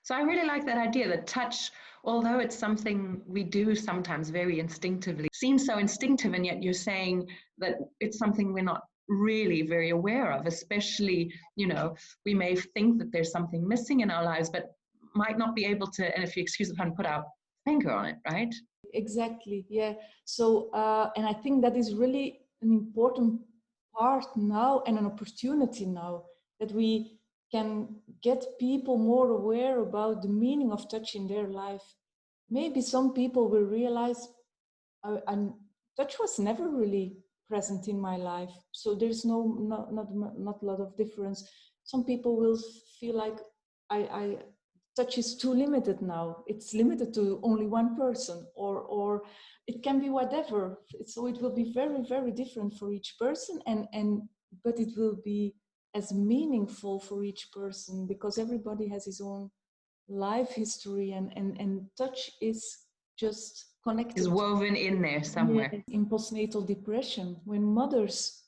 So I really like that idea that touch, although it's something we do sometimes very instinctively, seems so instinctive, and yet you're saying that it's something we're not really very aware of, especially, you know, we may think that there's something missing in our lives, but might not be able to, and if you excuse the pun, put our finger on it, right? Exactly, yeah. So, and I think that is really an important part now and an opportunity now that we can get people more aware about the meaning of touch in their life. Maybe some people will realize touch was never really present in my life, so there's not a lot of difference. Some people will feel like I touch is too limited now. It's limited to only one person, or it can be whatever. So it will be very, very different for each person, but it will be as meaningful for each person because everybody has his own life history, and touch is just connected. Is woven in there somewhere. Yeah, in postnatal depression, when mothers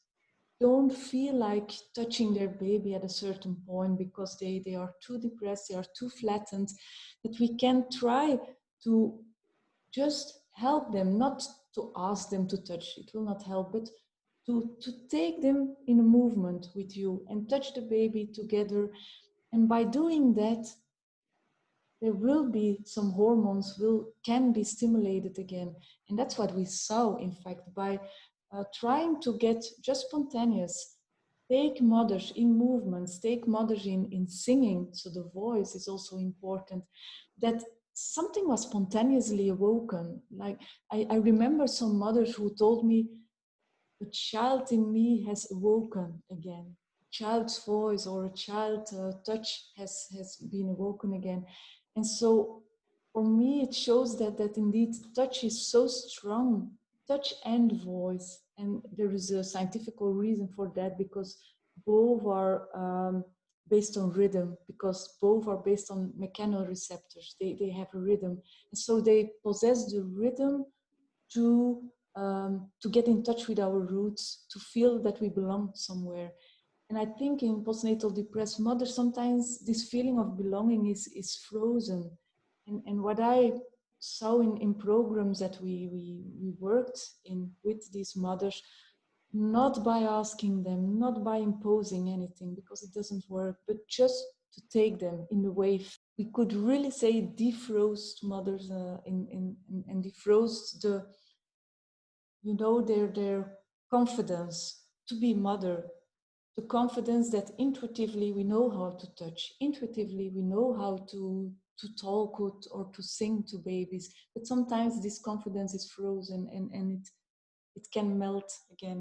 don't feel like touching their baby at a certain point because they are too depressed, they are too flattened, that we can try to just help them, not to ask them to touch, it will not help, but to take them in a movement with you and touch the baby together. And by doing that, there will be some hormones can be stimulated again. And that's what we saw, in fact, by trying to get just spontaneous, take mothers in movements, take mothers in singing. So the voice is also important, that something was spontaneously awoken. Like I remember some mothers who told me, a child in me has awoken again. A child's voice or a child touch has been awoken again. And so for me, it shows that indeed touch is so strong, touch and voice. And there is a scientific reason for that, because both are based on rhythm, because both are based on mechanoreceptors. They have a rhythm. And so they possess the rhythm to get in touch with our roots, to feel that we belong somewhere. And I think in postnatal depressed mothers, sometimes this feeling of belonging is frozen. And what I saw in programs that we worked in with these mothers, not by asking them, not by imposing anything, because it doesn't work, but just to take them in the wave. We could really say defrost mothers and defrost their confidence to be mother, the confidence that intuitively we know how to touch, intuitively we know how to talk or to sing to babies, but sometimes this confidence is frozen and it can melt again.